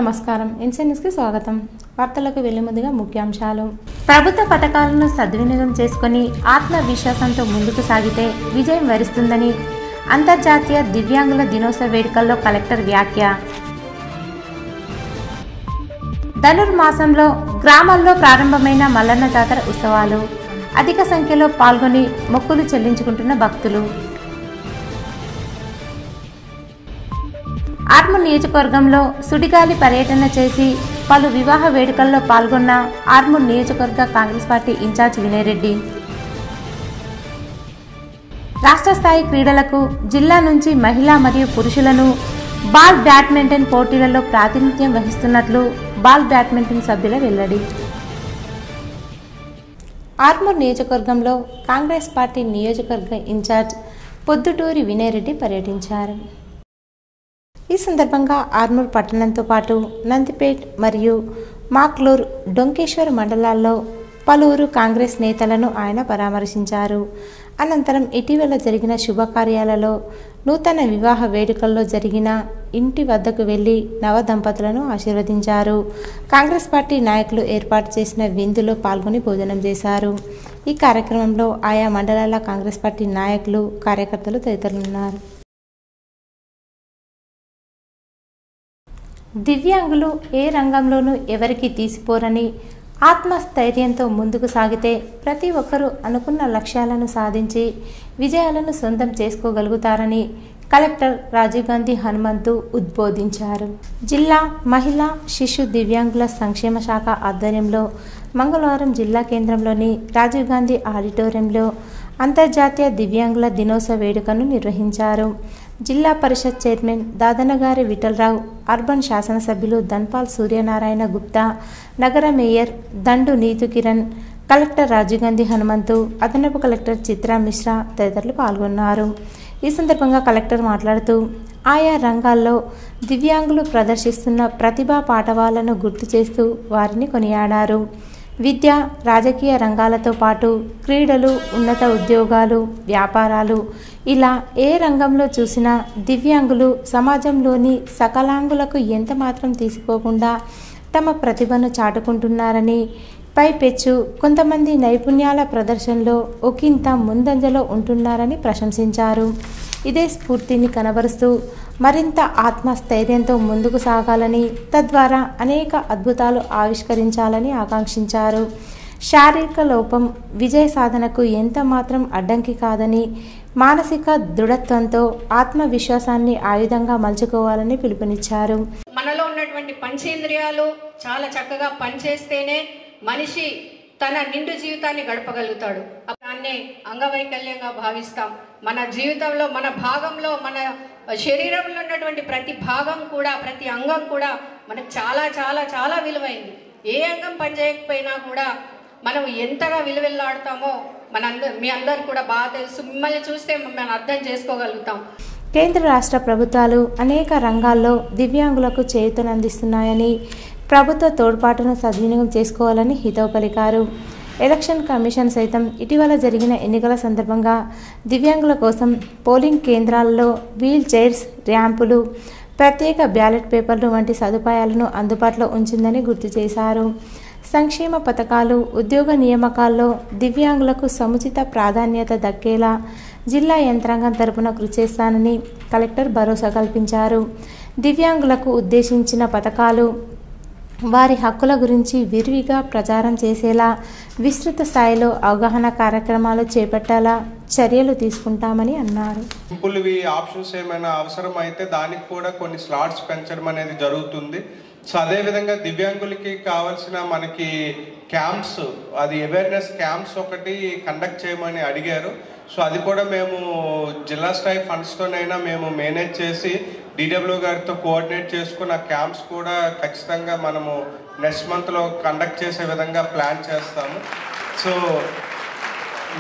నమస్కారం ఎన్సీఎన్ న్యూస్కి స్వాగతం. వార్తలకు వెళ్లే ముందుగా ముఖ్యాంశాలు. ప్రభుత్వ పథకాలను సద్వినియోగం చేసుకుని ఆత్మవిశ్వాసంతో ముందుకు సాగితే విజయం వరిస్తుందని అంతర్జాతీయ దివ్యాంగుల దినోత్సవ వేడుకల్లో కలెక్టర్ వ్యాఖ్య. ధనుర్మాసంలో గ్రామాల్లో ప్రారంభమైన మల్లన్న జాతర ఉత్సవాలు. అధిక సంఖ్యలో పాల్గొని మొక్కులు చెల్లించుకుంటున్న భక్తులు. ఆర్మూర్ నియోజకవర్గంలో సుడిగాలి పర్యటన చేసి పలు వివాహ వేడుకల్లో పాల్గొన్న ఆర్మూర్ నియోజకవర్గ కాంగ్రెస్ పార్టీ ఇన్ఛార్జ్ వినయ్ రెడ్డి. రాష్ట్ర స్థాయి క్రీడలకు జిల్లా నుంచి మహిళా మరియు పురుషులను బాల్ బ్యాడ్మింటన్ పోటీలలో ప్రాతినిధ్యం వహిస్తున్నట్లు బాల్ బ్యాడ్మింటన్ సభ్యుల వెల్లడి. ఆర్మూర్ నియోజకవర్గంలో కాంగ్రెస్ పార్టీ నియోజకవర్గ ఇన్ఛార్జ్ పొద్దుటూరి వినయ్ రెడ్డి పర్యటించారు. ఈ సందర్భంగా ఆర్మూర్ పట్టణంతో పాటు నందిపేట్ మరియు మాక్లూర్, డొంకేశ్వర్ మండలాల్లో పలువురు కాంగ్రెస్ నేతలను ఆయన పరామర్శించారు. అనంతరం ఇటీవల జరిగిన శుభకార్యాలలో నూతన వివాహ వేడుకల్లో జరిగిన ఇంటి వద్దకు వెళ్లి నవ దంపతులను ఆశీర్వదించారు. కాంగ్రెస్ పార్టీ నాయకులు ఏర్పాటు చేసిన విందులో పాల్గొని భోజనం చేశారు. ఈ కార్యక్రమంలో ఆయా మండలాల కాంగ్రెస్ పార్టీ నాయకులు, కార్యకర్తలు తదితరులున్నారు. దివ్యాంగులు ఏ రంగంలోనూ ఎవరికి తీసిపోరని, ఆత్మస్థైర్యంతో ముందుకు సాగితే ప్రతి ఒక్కరూ అనుకున్న లక్ష్యాలను సాధించి విజయాలను సొంతం చేసుకోగలుగుతారని కలెక్టర్ రాజీవ్ గాంధీ హనుమంతు ఉద్బోధించారు. జిల్లా మహిళా శిశు దివ్యాంగుల సంక్షేమ శాఖ ఆధ్వర్యంలో మంగళవారం జిల్లా కేంద్రంలోని రాజీవ్ గాంధీ ఆడిటోరియంలో అంతర్జాతీయ దివ్యాంగుల దినోత్సవ వేడుకను నిర్వహించారు. జిల్లా పరిషత్ చైర్మన్ దాదనగారి విఠలరావు, అర్బన్ శాసనసభ్యులు ధన్పాల్ సూర్యనారాయణ గుప్తా, నగర మేయర్ దండు నీతు కిరణ్, కలెక్టర్ రాజీవ్ గాంధీ హనుమంతు, అదనపు కలెక్టర్ చిత్రా మిశ్రా తదితరులు పాల్గొన్నారు. ఈ సందర్భంగా కలెక్టర్ మాట్లాడుతూ ఆయా రంగాల్లో దివ్యాంగులు ప్రదర్శిస్తున్న ప్రతిభా పాటవాలను గుర్తు చేస్తూ వారిని కొనియాడారు. విద్య, రాజకీయ రంగాలతో పాటు క్రీడలు, ఉన్నత ఉద్యోగాలు, వ్యాపారాలు ఇలా ఏ రంగంలో చూసినా దివ్యాంగులు సమాజంలోని సకలాంగులకు ఎంత మాత్రం తీసిపోకుండా తమ ప్రతిభను చాటుకుంటున్నారని, పైపెచ్చు కొంతమంది నైపుణ్యాల ప్రదర్శనలో ఒకంత ముందంజలో ఉంటున్నారని ప్రశంసించారు. ఇదే స్ఫూర్తిని కనబరుస్తూ మరింత ఆత్మస్థైర్యంతో ముందుకు సాగాలని, తద్వారా అనేక అద్భుతాలు ఆవిష్కరించాలని ఆకాంక్షించారు. శారీరక లోపం విజయ సాధనకు ఎంత మాత్రం అడ్డంకి కాదని, మానసిక దృఢత్వంతో ఆత్మవిశ్వాసాన్ని ఆయుధంగా మలుచుకోవాలని పిలుపునిచ్చారు. మనలో ఉన్నటువంటి పంచేంద్రియాలు చాలా చక్కగా పనిచేస్తేనే మనిషి తన నిండు జీవితాన్ని గడపగలుగుతాడు. దాన్నే అంగవైకల్యంగా భావిస్తాం. మన జీవితంలో, మన భాగంలో, మన శరీరంలో ఉన్నటువంటి ప్రతి భాగం కూడా, ప్రతి అంగం కూడా మనకు చాలా చాలా చాలా విలువైంది. ఏ అంగం పనిచేయకపోయినా కూడా మనం ఎంతగా విలువెల్లాడుతామో మీ అందరు కూడా బాగా తెలుసు. మిమ్మల్ని చూస్తే మనం అర్థం చేసుకోగలుగుతాం. కేంద్ర రాష్ట్ర ప్రభుత్వాలు అనేక రంగాల్లో దివ్యాంగులకు చేయూతనందిస్తున్నాయని, ప్రభుత్వ తోడ్పాటును సద్వినియోగం చేసుకోవాలని హితవు పలికారు. ఎలక్షన్ కమిషన్ సైతం ఇటీవల జరిగిన ఎన్నికల సందర్భంగా దివ్యాంగుల కోసం పోలింగ్ కేంద్రాల్లో వీల్ చైర్స్, ర్యాంపులు, ప్రత్యేక బ్యాలెట్ పేపర్లు వంటి సదుపాయాలను అందుబాటులో ఉంచిందని గుర్తు చేశారు. సంక్షేమ పథకాలు, ఉద్యోగ నియామకాల్లో దివ్యాంగులకు సముచిత ప్రాధాన్యత దక్కేలా జిల్లా యంత్రాంగం తరపున కృషి చేస్తానని కలెక్టర్ భరోసా కల్పించారు. దివ్యాంగులకు ఉద్దేశించిన పథకాలు, వారి హక్కుల గురించి విరివిగా ప్రచారం చేసేలా విస్తృత స్థాయిలో అవగాహన కార్యక్రమాలు చేపట్టాలా చర్యలు తీసుకుంటామని అన్నారు. సింపుల్వి ఆప్షన్స్ ఏమైనా అవసరం అయితే దానికి కూడా కొన్ని స్లాట్స్ పెంచడం అనేది జరుగుతుంది. సో అదేవిధంగా దివ్యాంగులకి కావాల్సిన మనకి క్యాంప్స్, అది అవేర్నెస్ క్యాంప్స్ ఒకటి కండక్ట్ చేయమని అడిగారు. సో అది కూడా మేము జిల్లా స్థాయి ఫండ్స్తోనైనా మేము మేనేజ్ చేసి డిడబ్ల్యూ గారితో కోఆర్డినేట్ చేసుకున్న క్యాంప్స్ కూడా ఖచ్చితంగా మనము నెక్స్ట్ మంత్లో కండక్ట్ చేసే విధంగా ప్లాన్ చేస్తాము. సో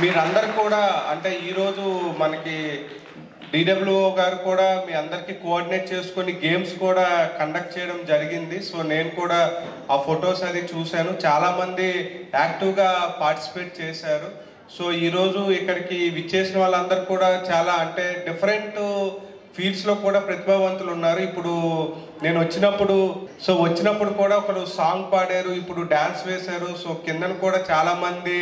మీరందరూ కూడా అంటే ఈరోజు మనకి డిడబ్ల్యూఓ గారు కూడా మీ అందరికీ కోఆర్డినేట్ చేసుకొని గేమ్స్ కూడా కండక్ట్ చేయడం జరిగింది. సో నేను కూడా ఆ ఫొటోస్ అది చూశాను. చాలామంది యాక్టివ్గా పార్టిసిపేట్ చేశారు. సో ఈరోజు ఇక్కడికి విచ్చేసిన వాళ్ళందరూ కూడా చాలా అంటే డిఫరెంట్ ఫీల్డ్స్లో కూడా ప్రతిభావంతులు ఉన్నారు. ఇప్పుడు నేను వచ్చినప్పుడు కూడా ఒకరు సాంగ్ పాడారు, ఇప్పుడు డ్యాన్స్ వేశారు. సో కిందన కూడా చాలామంది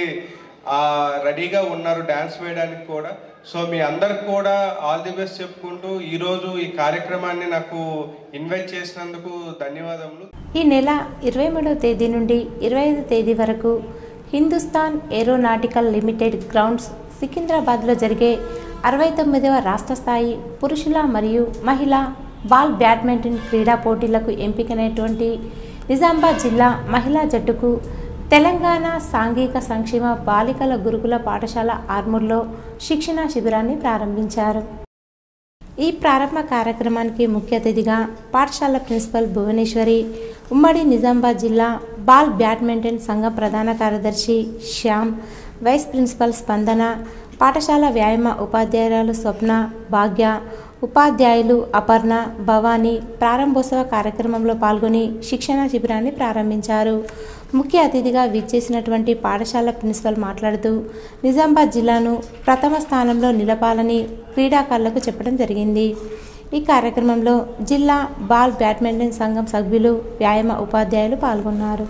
రెడీగా ఉన్నారు డ్యాన్స్ వేయడానికి కూడా. సో మీ అందరికి కూడా ఆల్ ది బెస్ట్ చెప్పుకుంటూ ఈరోజు ఈ కార్యక్రమాన్ని నాకు ఇన్వైట్ చేసినందుకు ధన్యవాదములు. ఈ నెల 23వ తేదీ నుండి 25వ తేదీ వరకు హిందుస్థాన్ ఏరోనాటికల్ లిమిటెడ్ గ్రౌండ్స్ సికింద్రాబాద్లో జరిగే 69వ రాష్ట్ర స్థాయి పురుషుల మరియు మహిళా బాల్ బ్యాడ్మింటన్ క్రీడా పోటీలకు ఎంపికైనటువంటి నిజామాబాద్ జిల్లా మహిళా జట్టుకు తెలంగాణ సాంఘిక సంక్షేమ బాలికల గురుకుల పాఠశాల ఆర్మూర్లో శిక్షణా శిబిరాన్ని ప్రారంభించారు. ఈ ప్రారంభ కార్యక్రమానికి ముఖ్య అతిథిగా పాఠశాల ప్రిన్సిపల్ భువనేశ్వరి, ఉమ్మడి నిజామాబాద్ జిల్లా బాల్ బ్యాడ్మింటన్ సంఘం ప్రధాన కార్యదర్శి శ్యామ్, వైస్ ప్రిన్సిపల్ స్పందన, పాఠశాల వ్యాయామ ఉపాధ్యాయురాలు స్వప్న, భాగ్య, ఉపాధ్యాయులు అపర్ణ, భవానీ ప్రారంభోత్సవ కార్యక్రమంలో పాల్గొని శిక్షణా శిబిరాన్ని ప్రారంభించారు. ముఖ్య అతిథిగా విచ్చేసినటువంటి పాఠశాల ప్రిన్సిపల్ మాట్లాడుతూ నిజామాబాద్ జిల్లాను ప్రథమ స్థానంలో నిలపాలని క్రీడాకారులకు చెప్పడం జరిగింది. ఈ కార్యక్రమంలో జిల్లా బాల్ బ్యాడ్మింటన్ సంఘం సభ్యులు, వ్యాయామ ఉపాధ్యాయులు పాల్గొన్నారు.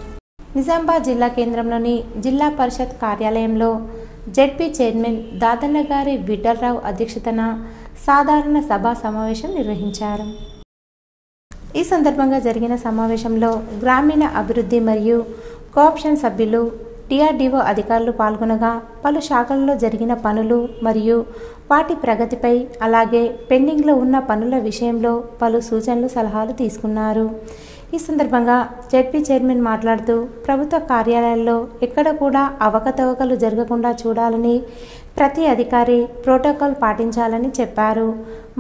నిజామాబాద్ జిల్లా కేంద్రంలోని జిల్లా పరిషత్ కార్యాలయంలో జెడ్పీ చైర్మన్ దాదన్న గారి విఠలరావు అధ్యక్షతన సాధారణ సభా సమావేశం నిర్వహించారు. ఈ సందర్భంగా జరిగిన సమావేశంలో గ్రామీణ అభివృద్ధి మరియు కోఆప్షన్ సభ్యులు, డిఆర్డీఓ అధికారులు పాల్గొనగా పలు శాఖల్లో జరిగిన పనులు మరియు వాటి ప్రగతిపై, అలాగే పెండింగ్లో ఉన్న పనుల విషయంలో పలు సూచనలు, సలహాలు తీసుకున్నారు. ఈ సందర్భంగా జెడ్పీ చైర్మన్ మాట్లాడుతూ ప్రభుత్వ కార్యాలయాల్లో ఎక్కడ కూడా అవకతవకలు జరగకుండా చూడాలని, ప్రతి అధికారి ప్రోటోకాల్ పాటించాలని చెప్పారు.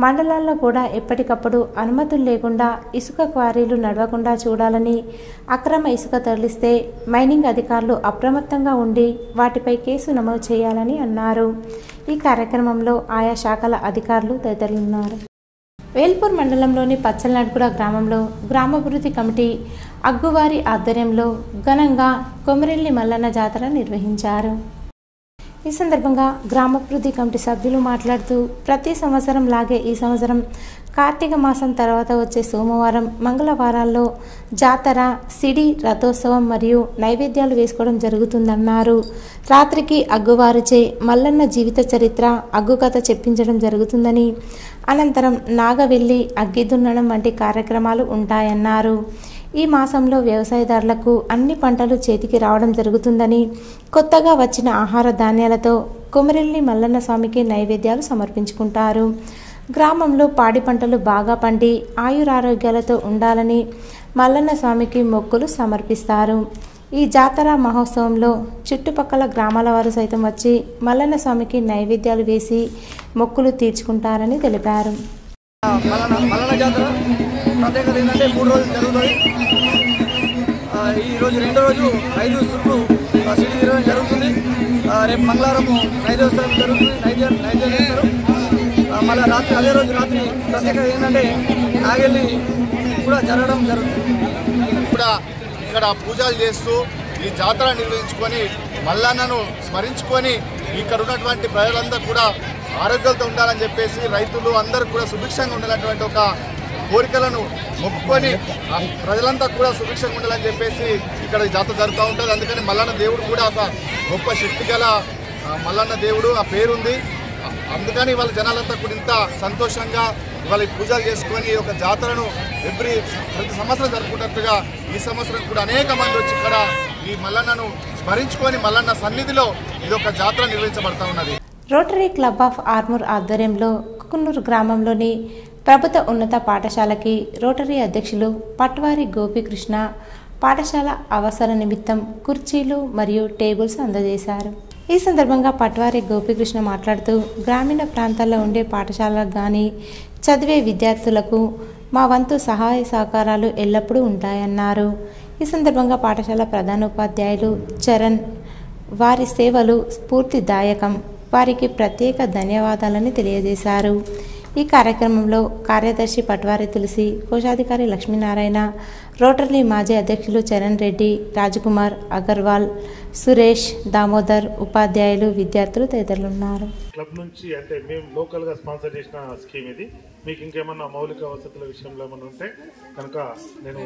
మండలాల్లో కూడా ఎప్పటికప్పుడు అనుమతులు లేకుండా ఇసుక క్వారీలు నడవకుండా చూడాలని, అక్రమ ఇసుక తరలిస్తే మైనింగ్ అధికారులు అప్రమత్తంగా ఉండి వాటిపై కేసు నమోదు చేయాలని అన్నారు. ఈ కార్యక్రమంలో ఆయా శాఖల అధికారులు తదితరులున్నారు. వేల్పూర్ మండలంలోని పచ్చలనాడుగూడ గ్రామంలో గ్రామాభివృద్ధి కమిటీ అగ్గువారి ఆధ్వర్యంలో ఘనంగా కొమరెల్లి మల్లన్న జాతర నిర్వహించారు. ఈ సందర్భంగా గ్రామాభివృద్ధి కమిటీ సభ్యులు మాట్లాడుతూ ప్రతి సంవత్సరం లాగే ఈ సంవత్సరం కార్తీక మాసం తర్వాత వచ్చే సోమవారం, మంగళవారాల్లో జాతర, సిడి, రథోత్సవం మరియు నైవేద్యాలు వేసుకోవడం జరుగుతుందన్నారు. రాత్రికి అగ్గువారిచే మల్లన్న జీవిత చరిత్ర, అగ్గు కథ చెప్పించడం జరుగుతుందని, అనంతరం నాగవెల్లి, అగ్గి దున్నడం వంటి కార్యక్రమాలు ఉంటాయన్నారు. ఈ మాసంలో వ్యవసాయదారులకు అన్ని పంటలు చేతికి రావడం జరుగుతుందని, కొత్తగా వచ్చిన ఆహార ధాన్యాలతో కొమరెల్లి మల్లన్న స్వామికి నైవేద్యాలు సమర్పించుకుంటారు. గ్రామంలో పాడి పంటలు బాగా పండి ఆయురారోగ్యాలతో ఉండాలని మల్లన్న స్వామికి మొక్కులు సమర్పిస్తారు. ఈ జాతర మహోత్సవంలో చుట్టుపక్కల గ్రామాల వారు సైతం వచ్చి మల్లన్న స్వామికి నైవేద్యాలు వేసి మొక్కులు తీర్చుకుంటారని తెలిపారు. మల్లన్న జాతర ప్రత్యేకత ఏంటంటే 3 రోజులు జరుగుతుంది. ఈరోజు 2వ రోజు 5 సుట్లు సిడి తిరగడం జరుగుతుంది. రేపు మంగళవారం నైవేద్యం జరుగుతుంది, నైవేద్యం చేస్తారు. మళ్ళీ రాత్రి అదే రోజు రాత్రి ప్రత్యేకత ఏంటంటే నాగెల్లి కూడా జరగడం జరుగుతుంది. కూడా ఇక్కడ పూజలు చేస్తూ ఈ జాతర నిర్వహించుకొని మల్లన్నను స్మరించుకొని ఇక్కడ ఉన్నటువంటి ప్రజలందరూ కూడా ఆరోగ్యాలతో ఉండాలని చెప్పేసి, రైతులు అందరూ కూడా సుభిక్షంగా ఉండాలన్నటువంటి ఒక కోరికలను మొక్కుకొని ప్రజలంతా కూడా సుభిక్షంగా ఉండాలని చెప్పేసి ఇక్కడ జాతర జరుగుతూ ఉంటుంది. అందుకని మల్లన్న దేవుడు కూడా ఒక గొప్ప శక్తి గల మల్లన్న దేవుడు ఆ పేరుంది. అందుకని వాళ్ళ జనాలంతా కూడా ఇంత సంతోషంగా వాళ్ళ పూజలు చేసుకొని ఒక జాతరను ప్రతి సంవత్సరం జరుపుకున్నట్టుగా ఈ సంవత్సరం కూడా అనేక మంది వచ్చి ఇక్కడ ఈ మల్లన్నను స్మరించుకొని మల్లన్న సన్నిధిలో ఇది ఒక జాతర నిర్వహించబడతా ఉన్నది. రోటరీ క్లబ్ ఆఫ్ ఆర్మూర్ ఆధ్వర్యంలో కుకునూరు గ్రామంలోని ప్రభుత్వ ఉన్నత పాఠశాలకి రోటరీ అధ్యక్షులు పట్వారి గోపీకృష్ణ పాఠశాల అవసర నిమిత్తం కుర్చీలు మరియు టేబుల్స్ అందజేశారు. ఈ సందర్భంగా పట్వారి గోపీకృష్ణ మాట్లాడుతూ గ్రామీణ ప్రాంతాల్లో ఉండే పాఠశాలకు కానీ చదివే విద్యార్థులకు మా వంతు సహాయ సహకారాలు ఎల్లప్పుడూ ఉంటాయన్నారు. ఈ సందర్భంగా పాఠశాల ప్రధానోపాధ్యాయులు చరణ్, వారి సేవలు స్ఫూర్తిదాయకం, వారికి ప్రత్యేక ధన్యవాదాలని తెలియజేశారు. ఈ కార్యక్రమంలో కార్యదర్శి పట్వారి తులసి, కోశాధికారి లక్ష్మీనారాయణ, రోటరీ మాజీ అధ్యక్షులు చరణ్ రెడ్డి, రాజకుమార్, అగర్వాల్, సురేష్, దామోదర్, ఉపాధ్యాయులు, విద్యార్థులు తదితరులు ఉన్నారు. క్లబ్ నుంచి అంటే మేము లోకల్గా స్పాన్సర్ చేసిన స్కీమ్ ఇది. మీకు ఇంకేమన్నా మౌలిక వసతుల విషయంలో ఏమన్నా ఉంటే కనుక నేను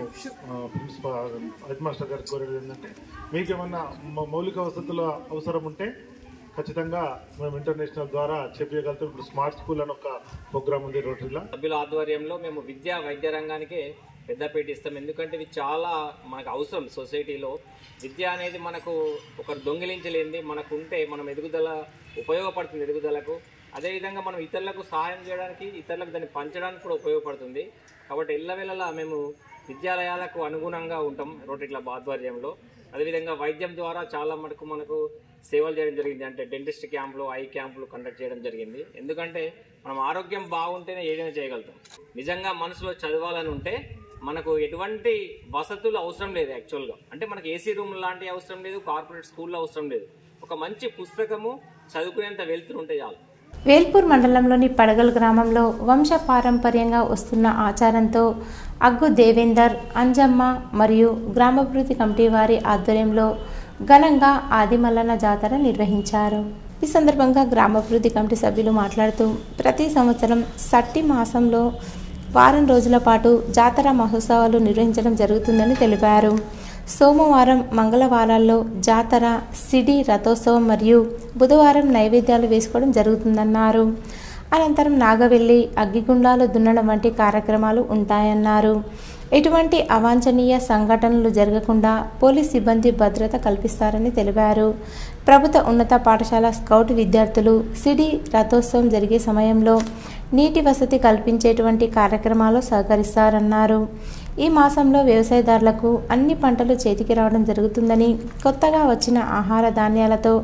ప్రిన్సిపల్ హెడ్ మాస్టర్ గారికి కోరేది ఏంటంటే మీకేమన్నా మౌలిక వసతుల అవసరం ఉంటే ఖచ్చితంగా మేము ఇంటర్నేషనల్ ద్వారా చెప్పగలుగుతాం. ఇప్పుడు స్మార్ట్ స్కూల్ అని ఒక ప్రోగ్రామ్ ఉంది రోటరీలో. సభ్యుల ఆధ్వర్యంలో మేము విద్యా వైద్య రంగానికి పెద్దపీట ఇస్తాం. ఎందుకంటే ఇది చాలా మనకు అవసరం. సొసైటీలో విద్య అనేది మనకు ఒకరు దొంగిలించలేనిది, మనకు ఉంటే మనం ఎదుగుదల ఉపయోగపడుతుంది ఎదుగుదలకు. అదేవిధంగా మనం ఇతరులకు సహాయం చేయడానికి, ఇతరులకు దాన్ని పంచడానికి కూడా ఉపయోగపడుతుంది. కాబట్టి ఎల్లవేళలా మేము విద్యాలయాలకు అనుగుణంగా ఉంటాం రోటరీ క్లబ్ ఆధ్వర్యంలో. అదేవిధంగా వైద్యం ద్వారా చాలా మనకు సేవలు చేయడం జరిగింది. అంటే డెంటిస్ట్ క్యాంపులు, ఐ క్యాంపులు కండక్ట్ చేయడం జరిగింది. ఎందుకంటే మనం ఆరోగ్యం బాగుంటేనే ఏదైనా చేయగలుగుతాం. నిజంగా మనసులో చదవాలని ఉంటే మనకు ఎటువంటి వసతులు అవసరం లేదు. యాక్చువల్గా అంటే మనకు ఏసీ రూమ్ లాంటివి అవసరం లేదు, కార్పొరేట్ స్కూల్లో అవసరం లేదు. ఒక మంచి పుస్తకము చదువుకునేంత వెళ్తురు ఉంటే చాలు. వేల్పూర్ మండలంలోని పడగల్ గ్రామంలో వంశ పారంపర్యంగా వస్తున్న ఆచారంతో అగ్గు దేవేందర్, అంజమ్మ మరియు గ్రామాభివృద్ధి కమిటీ వారి ఆధ్వర్యంలో ఘనంగా ఆదిమల్లన్న జాతర నిర్వహించారు. ఈ సందర్భంగా గ్రామాభివృద్ధి కమిటీ సభ్యులు మాట్లాడుతూ ప్రతి సంవత్సరం సట్టి మాసంలో వారం రోజుల పాటు జాతర మహోత్సవాలు నిర్వహించడం జరుగుతుందని తెలిపారు. సోమవారం, మంగళవారాల్లో జాతర, సిడి రథోత్సవం మరియు బుధవారం నైవేద్యాలు వేసుకోవడం జరుగుతుందన్నారు. అనంతరం నాగవెల్లి, అగ్గిగుండాలు దున్నడం వంటి కార్యక్రమాలు ఉంటాయన్నారు. ఎటువంటి అవాంఛనీయ సంఘటనలు జరగకుండా పోలీస్ సిబ్బంది భద్రత కల్పిస్తారని తెలిపారు. ప్రభుత్వ ఉన్నత పాఠశాల స్కౌట్ విద్యార్థులు సిడి రథోత్సవం జరిగే సమయంలో నీటి వసతి కల్పించేటువంటి కార్యక్రమాలు సహకరిస్తారన్నారు. ఈ మాసంలో వ్యవసాయదారులకు అన్ని పంటలు చేతికి రావడం జరుగుతుందని, కొత్తగా వచ్చిన ఆహార ధాన్యాలతో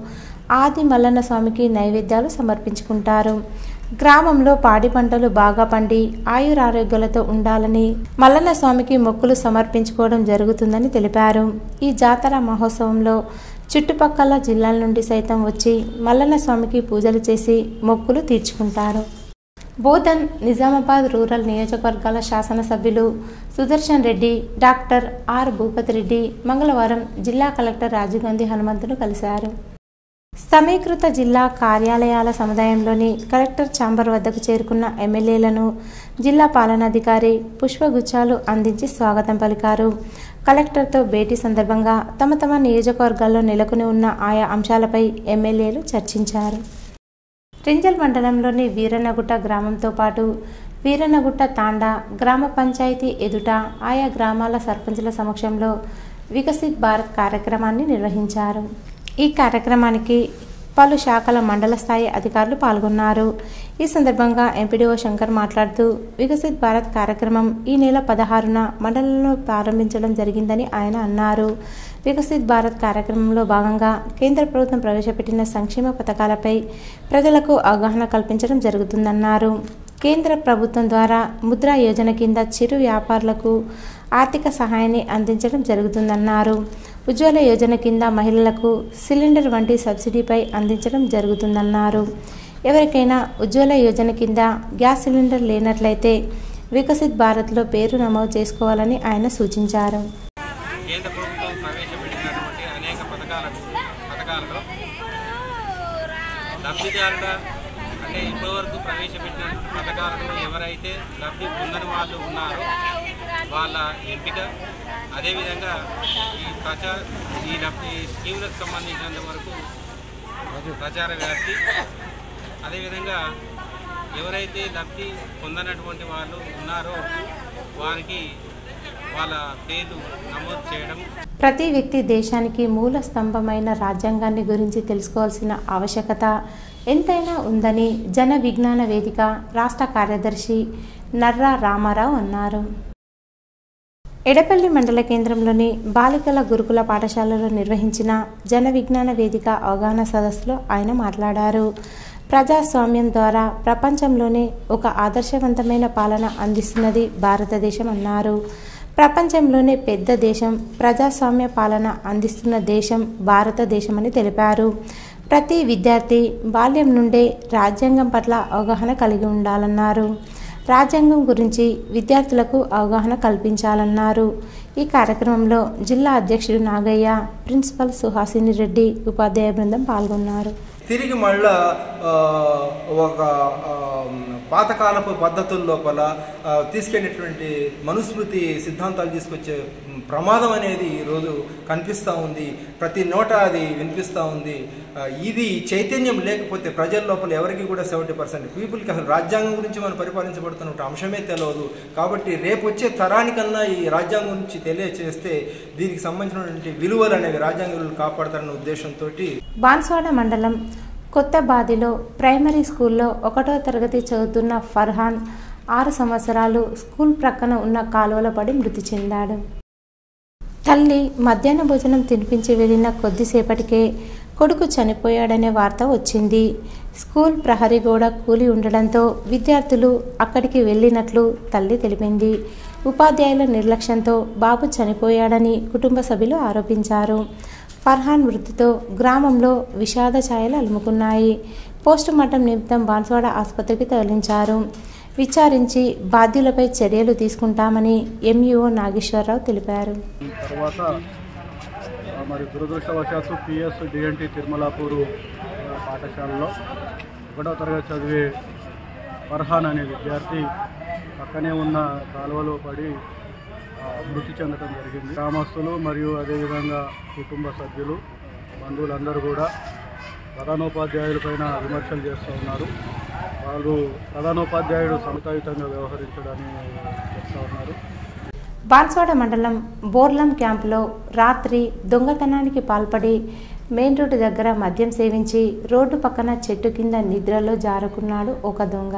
ఆది మల్లన్న స్వామికి నైవేద్యాలు సమర్పించుకుంటారు. గ్రామంలో పాడి పంటలు బాగా పండి ఆయురారోగ్యాలతో ఉండాలని మల్లన్న స్వామికి మొక్కులు సమర్పించుకోవడం జరుగుతుందని తెలిపారు. ఈ జాతర మహోత్సవంలో చుట్టుపక్కల జిల్లాల నుండి సైతం వచ్చి మల్లన్న స్వామికి పూజలు చేసి మొక్కులు తీర్చుకుంటారు. బోధన్, నిజామాబాద్ రూరల్ నియోజకవర్గాల శాసనసభ్యులు సుదర్శన్ రెడ్డి, డాక్టర్ ఆర్ భూపతి రెడ్డి మంగళవారం జిల్లా కలెక్టర్ రాజీవ్ గాంధీ హనుమంతును కలిశారు. సమీకృత జిల్లా కార్యాలయాల సముదాయంలోని కలెక్టర్ ఛాంబర్ వద్దకు చేరుకున్న ఎమ్మెల్యేలను జిల్లా పాలనాధికారి పుష్పగుచ్చాలు అందించి స్వాగతం పలికారు. కలెక్టర్తో భేటీ సందర్భంగా తమ తమ నియోజకవర్గాల్లో నెలకొని ఉన్న ఆయా అంశాలపై ఎమ్మెల్యేలు చర్చించారు. రింజల్ మండలంలోని వీరన్నగుట్ట గ్రామంతో పాటు వీరన్నగుట్ట తాండా గ్రామ పంచాయతీ ఎదుట ఆయా గ్రామాల సర్పంచుల సమక్షంలో వికసిత్ భారత్ కార్యక్రమాన్ని నిర్వహించారు. ఈ కార్యక్రమానికి పలు శాఖల మండల స్థాయి అధికారులు పాల్గొన్నారు. ఈ సందర్భంగా ఎంపీడీఓ శంకర్ మాట్లాడుతూ వికసిత్ భారత్ కార్యక్రమం ఈ నెల 16న మండలంలో ప్రారంభించడం జరిగిందని ఆయన అన్నారు. వికసిత్ భారత్ కార్యక్రమంలో భాగంగా కేంద్ర ప్రభుత్వం ప్రవేశపెట్టిన సంక్షేమ పథకాలపై ప్రజలకు అవగాహన కల్పించడం జరుగుతుందన్నారు. కేంద్ర ప్రభుత్వం ద్వారా ముద్రా యోజన కింద చిరు వ్యాపారులకు ఆర్థిక సహాయాన్ని అందించడం జరుగుతుందన్నారు. ఉజ్వల యోజన కింద మహిళలకు సిలిండర్ వంటి సబ్సిడీపై అందించడం జరుగుతుందన్నారు. ఎవరికైనా ఉజ్వల యోజన కింద గ్యాస్ సిలిండర్ లేనట్లయితే వికసిత్ భారత్లో పేరు నమోదు చేసుకోవాలని ఆయన సూచించారు. కేంద్ర ప్రభుత్వం ప్రవేశపెట్టినటువంటి అనేక పథకాలలో లబ్ధిదారుల అంటే ఇప్పటివరకు ప్రవేశపెట్టిన పథకాలను ఎవరైతే లబ్ధి పొందని వాళ్ళు ఉన్నారో వాళ్ళ ఎంపిక, అదేవిధంగా ఈ స్కీములకు సంబంధించినంత వరకు ప్రచార వ్యాప్తి, అదేవిధంగా ఎవరైతే లబ్ధి పొందనటువంటి వాళ్ళు ఉన్నారో వారికి వాళ్ళ పేర్లు నమోదు చేయడం. ప్రతి వ్యక్తి దేశానికి మూల స్తంభమైన రాజ్యాంగాన్ని గురించి తెలుసుకోవాల్సిన ఆవశ్యకత ఎంతైనా ఉందని జన విజ్ఞాన వేదిక రాష్ట్ర కార్యదర్శి నర్రా రామారావు అన్నారు. ఎడపల్లి మండల కేంద్రంలోని బాలికల గురుకుల పాఠశాలలో నిర్వహించిన జన విజ్ఞాన వేదిక అవగాహన సదస్సులో ఆయన మాట్లాడారు. ప్రజాస్వామ్యం ద్వారా ప్రపంచంలోనే ఒక ఆదర్శవంతమైన పాలన అందిస్తున్నది భారతదేశం అన్నారు. ప్రపంచంలోనే పెద్ద దేశం, ప్రజాస్వామ్య పాలన అందిస్తున్న దేశం భారతదేశమని తెలిపారు. ప్రతి విద్యార్థి బాల్యం నుండే రాజ్యాంగం పట్ల అవగాహన కలిగి ఉండాలన్నారు. రాజ్యాంగం గురించి విద్యార్థులకు అవగాహన కల్పించాలన్నారు. ఈ కార్యక్రమంలో జిల్లా అధ్యక్షుడు నాగయ్య, ప్రిన్సిపల్ సుహాసిని రెడ్డి, ఉపాధ్యాయ బృందం పాల్గొన్నారు. తిరిగి మళ్ళా ఒక పాతకాలపు పద్ధతుల లోపల తీసుకెళ్ళేటువంటి మనుస్మృతి సిద్ధాంతాలు తీసుకొచ్చే ప్రమాదం అనేది ఈరోజు కనిపిస్తూ ఉంది. ప్రతి నోట అది వినిపిస్తూ ఉంది. ఇది చైతన్యం లేకపోతే ప్రజల లోపల ఎవరికి కూడా 70% పీపుల్కి అసలు రాజ్యాంగం గురించి మనం పరిపాలించబడుతున్న అంశమే తెలియదు. కాబట్టి రేపు వచ్చే తరానికన్నా ఈ రాజ్యాంగం గురించి తెలియచేస్తే దీనికి సంబంధించినటువంటి విలువలు అనేవి రాజ్యాంగ విలువలు కాపాడతారన్న ఉద్దేశంతో బాన్స్వాడ మండలం కొత్త బాదిలో ప్రైమరీ స్కూల్లో 1వ తరగతి చదువుతున్న ఫర్హాన్ 6 సంవత్సరాలు స్కూల్ ప్రక్కన ఉన్న కాలువలో పడి మృతి చెందాడు. తల్లి మధ్యాహ్న భోజనం తినిపించి వెళ్ళిన కొద్దిసేపటికే కొడుకు చనిపోయాడనే వార్త వచ్చింది. స్కూల్ ప్రహరీ గోడ కూలి ఉండడంతో విద్యార్థులు అక్కడికి వెళ్ళినట్లు తల్లి తెలిపింది. ఉపాధ్యాయుల నిర్లక్ష్యంతో బాబు చనిపోయాడని కుటుంబ సభ్యులు ఆరోపించారు. ఫర్హాన్ మృతితో గ్రామంలో విషాద ఛాయలు అలుముకున్నాయి. పోస్టుమార్టం నిమిత్తం బాన్స్వాడ ఆసుపత్రికి తరలించారు. విచారించి బాధ్యులపై చర్యలు తీసుకుంటామని ఎంఈఓ నాగేశ్వరరావు తెలిపారు. తర్వాత మరి దురదృష్టవశాత్తు పిఎస్ డిఎన్టీ తిరుమలాపూరు పాఠశాలలో 1వ తరగతి చదివే ఫర్హాన్ అనే విద్యార్థి పక్కనే ఉన్న కాలువలో పడి మృతి చెందడం జరిగింది. గ్రామస్తులు మరియు అదేవిధంగా కుటుంబ సభ్యులు బంధువులందరూ కూడా ప్రధానోపాధ్యాయులపైన విమర్శలు చేస్తూ ఉన్నారు. వాళ్ళు ప్రధానోపాధ్యాయుడు సమతాయుతంగా వ్యవహరించడాన్ని చెప్తూ ఉన్నారు. బాన్స్వాడ మండలం బోర్లం క్యాంపులో రాత్రి దొంగతనానికి పాల్పడి మెయిన్ రోడ్డు దగ్గర మద్యం సేవించి రోడ్డు పక్కన చెట్టు కింద నిద్రలో జారుకున్నాడు ఒక దొంగ.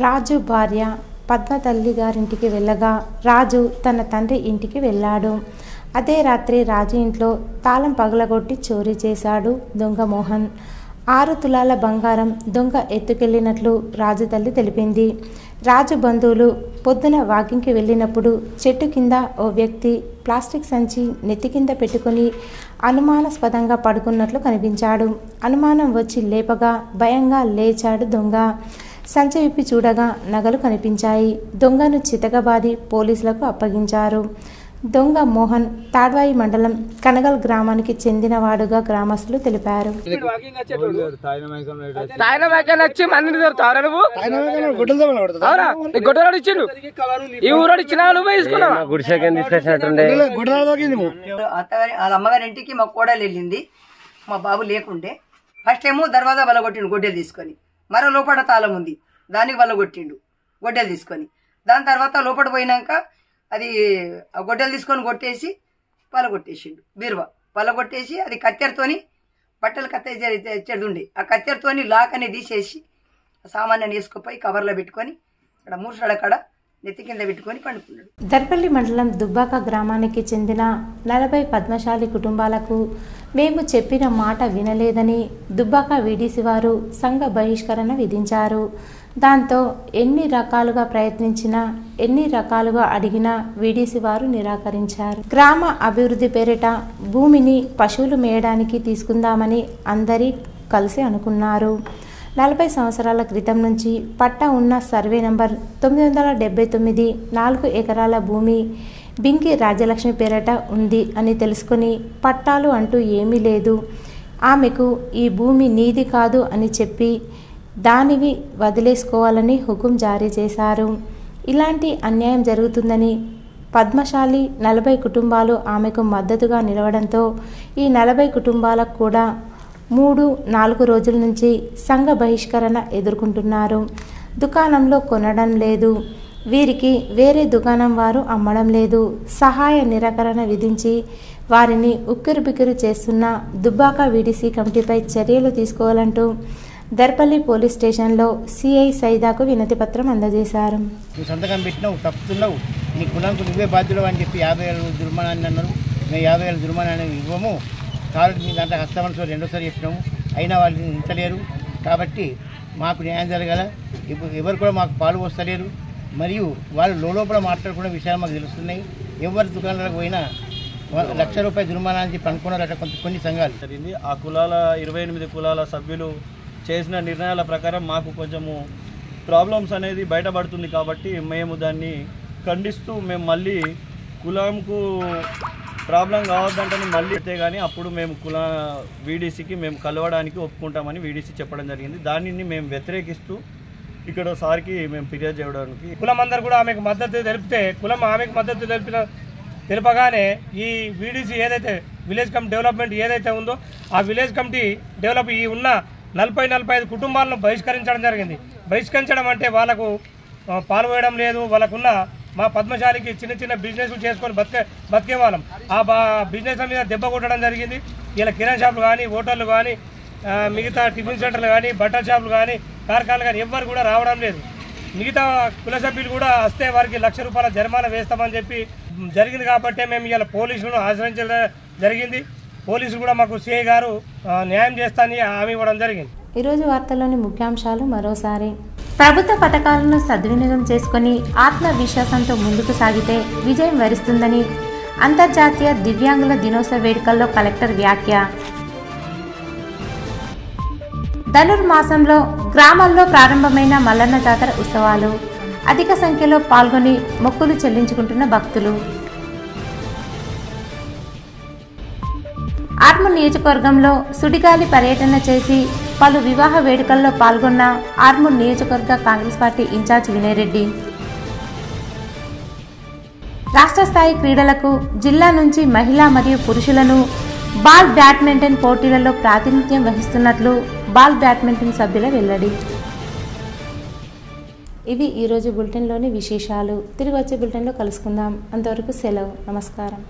రాజు భార్య పద్మ తల్లి గారింటికి వెళ్ళగా రాజు తన తండ్రి ఇంటికి వెళ్ళాడు. అదే రాత్రి రాజు ఇంట్లో తాళం పగలగొట్టి చోరీ చేశాడు దొంగ మోహన్. 6 తులాల బంగారం దొంగ ఎత్తుకెళ్లినట్లు రాజు తల్లి తెలిపింది. రాజు బంధువులు పొద్దున వాకింగ్కి వెళ్ళినప్పుడు చెట్టు కింద ఓ వ్యక్తి ప్లాస్టిక్ సంచి నెత్తి కింద పెట్టుకుని అనుమానాస్పదంగా పడుకున్నట్లు కనిపించాడు. అనుమానం వచ్చి లేపగా భయంగా లేచాడు దొంగ. సంచి విప్పి చూడగా నగలు కనిపించాయి. దొంగను చితకబాది పోలీసులకు అప్పగించారు. దొంగ మోహన్ తాడ్వాయి మండలం కనగల్ గ్రామానికి చెందినవాడుగా గ్రామస్తులు తెలిపారు. వాళ్ళ అమ్మగారి ఇంటికి మా కోడలు వెళ్ళింది. మా బాబు లేకుండే. ఫస్ట్ ఏమో దర్వాజా బలగొట్టిండు గొడ్డెలు తీసుకొని. మరో లోపల తాళం ఉంది, దానికి బలగొట్టిండు గొడ్డెలు తీసుకొని. దాని తర్వాత లోపల పోయినాక అది గొడ్డలు తీసుకొని కొట్టేసి పలగొట్టేసిండు. బీరువా పలగొట్టేసి అది కత్తెరతోని బట్టలు కత్తెరదుండే ఆ కత్తెరతోని లాక్ అనేది తీసేసి సామాన్యాన్ని వేసుకుపోయి కవర్లో పెట్టుకొని అక్కడ మూసాడ కాడ నెత్తి కింద పెట్టుకొని పండుకున్నాడు. దర్పల్లి మండలం దుబ్బాక గ్రామానికి చెందిన 40 పద్మశాలి కుటుంబాలకు మేము చెప్పిన మాట వినలేదని దుబ్బాక వీడీసీ వారు సంఘ బహిష్కరణ విధించారు. దాంతో ఎన్ని రకాలుగా ప్రయత్నించినా ఎన్ని రకాలుగా అడిగినా వీడీసీ వారు నిరాకరించారు. గ్రామ అభివృద్ధి పేరిట భూమిని పశువులు మేయడానికి తీసుకుందామని అందరి కలిసి అనుకున్నారు. 40 సంవత్సరాల క్రితం నుంచి పట్టా ఉన్న సర్వే నంబర్ 979 4 ఎకరాల భూమి బింకి రాజలక్ష్మి పేరట ఉంది అని తెలుసుకుని పట్టాలు అంటూ ఏమీ లేదు, ఆమెకు ఈ భూమి నీది కాదు అని చెప్పి దానివి వదిలేసుకోవాలని హుకుం జారీ చేశారు. ఇలాంటి అన్యాయం జరుగుతుందని పద్మశాలి 40 కుటుంబాలు ఆమెకు మద్దతుగా నిలవడంతో ఈ 40 కుటుంబాలకు కూడా 3-4 రోజుల నుంచి సంఘ బహిష్కరణ ఎదుర్కొంటున్నారు. దుకాణంలో కొనడం లేదు, వీరికి వేరే దుకాణం వారు అమ్మడం లేదు. సహాయ నిరాకరణ విధించి వారిని ఉక్కిరిబిక్కిరి చేస్తున్న దుబ్బాక వీడీసీ కమిటీపై చర్యలు తీసుకోవాలంటూ దర్పల్లి పోలీస్ స్టేషన్లో సిఐ సైదాకు వినతి పత్రం అందజేశారు. నువ్వు సంతకం పెట్టినావు, తప్పుతున్నావు, నీ కులానికి నువ్వే బాధ్యులు అని చెప్పి 50,000 జుర్మానాన్ని అన్నారు. మేము 50,000 జుర్మానాన్ని ఇవ్వము, కాబట్టి మీ దాంట్లో హస్తమనసు రెండోసారి చెప్పినాము, అయినా వాళ్ళు ఇంతలేరు. కాబట్టి మాకు న్యాయం జరగాల. ఇప్పుడు ఎవరు కూడా మాకు పాలు వస్తలేరు. మరియు వాళ్ళు లోపల మాట్లాడుకునే విషయాలు మాకు తెలుస్తున్నాయి. ఎవరి దుకాణాలకు పోయినా ₹1,00,000 జుర్మానా అని చెప్పి అనుకున్నారట కొన్ని సంఘాలు. జరిగింది. ఆ కులాల 28 కులాల సభ్యులు చేసిన నిర్ణయాల ప్రకారం మాకు కొంచెము ప్రాబ్లమ్స్ అనేది బయటపడుతుంది. కాబట్టి మేము దాన్ని ఖండిస్తూ మేము మళ్ళీ కులంకు ప్రాబ్లం కావద్దంటే మళ్ళీ అయితే కానీ అప్పుడు మేము వీడీసీకి మేము కలవడానికి ఒప్పుకుంటామని వీడీసీ చెప్పడం జరిగింది. దానిని మేము వ్యతిరేకిస్తూ ఇక్కడ సార్కి మేము ఫిర్యాదు చేయడానికి కులం అందరూ కూడా ఆమెకు మద్దతు తెలిపితే కులం ఆమెకు మద్దతు తెలుపగానే ఈ వీడీసీ ఏదైతే విలేజ్ కమిటీ డెవలప్మెంట్ ఏదైతే ఉందో ఆ విలేజ్ కమిటీ డెవలప్ ఈ ఉన్న 40-45 కుటుంబాలను బహిష్కరించడం జరిగింది. బహిష్కరించడం అంటే వాళ్ళకు పాల్గొనడం లేదు. వాళ్ళకున్న మా పద్మశాలికి చిన్న చిన్న బిజినెస్లు చేసుకొని బతికే వాళ్ళం. ఆ బిజినెస్ల మీద దెబ్బ కొట్టడం జరిగింది. ఇలా కిరాణా షాపులు కానీ, హోటళ్ళు కానీ, మిగతా టిఫిన్ సెంటర్లు కానీ, బట్టల షాపులు కానీ, కార్ఖానాలు కానీ ఎవ్వరు కూడా రావడం లేదు. మిగతా కుల సభ్యులు కూడా వస్తే వారికి ₹1,00,000 జరిమానా వేస్తామని చెప్పి జరిగింది. కాబట్టి మేము ఇలా పోలీసులను ఆశ్రయించడం జరిగింది. పోలీసులు కూడా మాకు సిఐ గారు న్యాయం చేస్తానని హామీ ఇవ్వడం జరిగింది. ఈరోజు వార్తల్లోని ముఖ్యాంశాలు మరోసారి. ప్రభుత్వ పథకాలను సద్వినియోగం చేసుకుని ఆత్మవిశ్వాసంతో ముందుకు సాగితే విజయం వరిస్తుందని అంతర్జాతీయ దివ్యాంగుల దినోత్సవ వేడుకల్లో కలెక్టర్ వ్యాఖ్య. ధనుర్మాసంలో గ్రామాల్లో ప్రారంభమైన మల్లన్న జాతర ఉత్సవాలు. అధిక సంఖ్యలో పాల్గొని మొక్కులు చెల్లించుకుంటున్న భక్తులు. ఆర్మూర్ నియోజకవర్గంలో సుడిగాలి పర్యటన చేసి పలు వివాహ వేడుకల్లో పాల్గొన్న ఆర్మూర్ నియోజకవర్గ కాంగ్రెస్ పార్టీ ఇన్ఛార్జ్ వినయ్ రెడ్డి. రాష్ట్ర స్థాయి క్రీడలకు జిల్లా నుంచి మహిళా మరియు పురుషులను బాల్ బ్యాడ్మింటన్ పోటీలలో ప్రాతినిధ్యం వహిస్తున్నట్లు బాల్ బ్యాడ్మింటన్ సభ్యుల వెల్లడి. ఇవి ఈరోజు బులెటిన్లోని విశేషాలు. తిరిగి వచ్చే బులెటిన్లో కలుసుకుందాం. అంతవరకు సెలవు. నమస్కారం.